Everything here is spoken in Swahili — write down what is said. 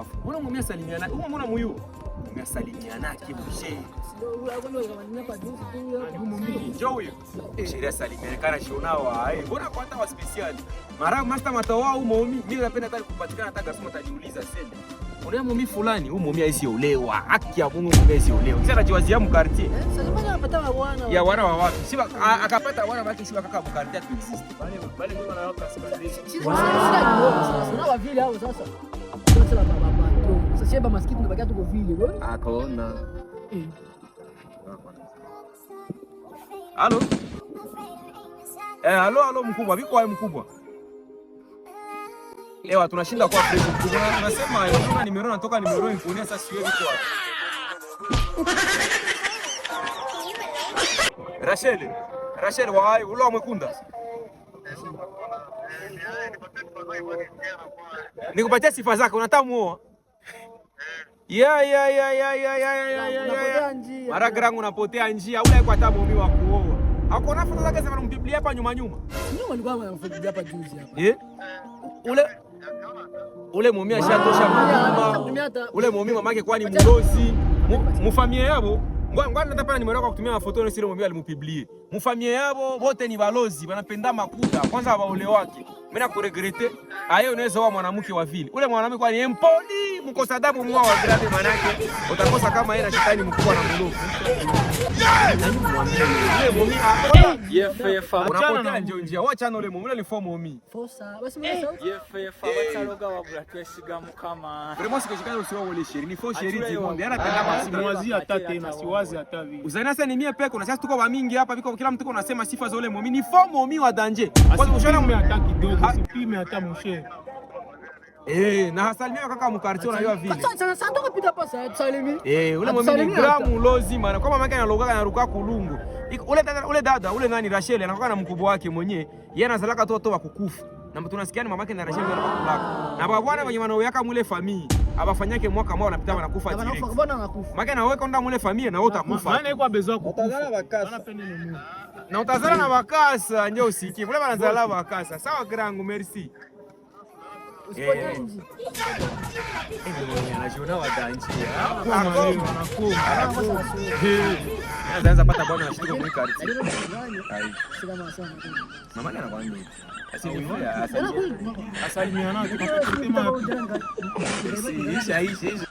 Wafu. Mbona mwambia salimiana? Mbona muyu? Umesalimiana kibushe. Njoo huyo. Sheria salimiana kana shonao. Mbona kwa hata wa special? Mara master matawa umomi. Mimi napenda hata kupatikana hata gasoma tajiuliza sema. Kuna mumi fulani, mumi haisi olewa. Haki ya Mungu mumi haisi olewa. Kisha anajiwazia mkartie. Sasa mbona anapata wana? Ya wana wa watu. Siba akapata wana wake siba kaka mkartie tu exist. Bali mimi na wao sasa wa vile hao sasa. Sasa la baba. Sasa sheba maskini tunabakia tuko vile. Akaona. Halo? Halo mkubwa. Viko wapi mkubwa? Ewa tunashinda kwa fresh mkubwa. Tunasema unaona nimero natoka nimero nikuonia sasa siwe viko wapi. Rachel wai ulo mwekunda. Nikupatia sifa zako unataka muoa? Ya. Mara grangu unapotea njia ule kwa tabu mimi wa kuoa. Hakuna foto zake za Biblia hapa nyuma. Nyuma alikuwa anamfuatilia hapa juzi hapa. Ule mumia ashatosha mama. Ule mumia mamake kwani mulozi. Mufamia yabo. Ngwa nataka nimeona kwa kutumia mafoto ile mumia alimupiblie. Mufamia yabo wote ni balozi, wanapenda makuta. Kwanza waole wake. Mimi nakuregrete. Aye unaweza wa mwanamke wa vile. Ule mwanamke kwani empoli, mkosa adabu mwa wa grade manake. Utakosa kama yeye na shetani mkubwa na mdogo. Yefa unapotea njia wacha ule mumule ni form omi fosa basi mwana sauti yefa bataloga wabura twesiga mukama vraiment sikishikana usiwa wole sheri ni fo sheri zimonde anapenda masimuazi hata tena siwazi hata vile uzana sasa ni mie peko na sasa tuko wa mingi hapa biko kila mtu anasema sifa za ule momi ni form omi wa danger kwa ushona hata kidogo sipime hata mshe na hasalimia kaka mkarti unajua vile. Sasa toka pita pasa salimi. Ule mwamini gramu lozi mara kwa mama yake analoga anaruka kulungu. Ule nani Rachel anakuwa na mkubwa wake mwenyewe. Yeye anazalaka toto wa kukufa. Na tunasikia ni mama yake na Rachel ndio anakulaka. Na bwana wenye wanaweka mule famii. Abafanyake mwaka ambao wanapita wanakufa direct. Bwana anakufa. Maka na wewe kwenda mule famii na wewe utakufa. Maana iko bezo kukufa. Utazala bakasa. Na utazala na bakasa njoo usikie. Mule wanazala bakasa. Sawa grangu merci. Anajiona wadanji. Anaanza pata bwana anashika kwa kari. Mama anakwambia. Asalimiana. Asalimiana. Isha.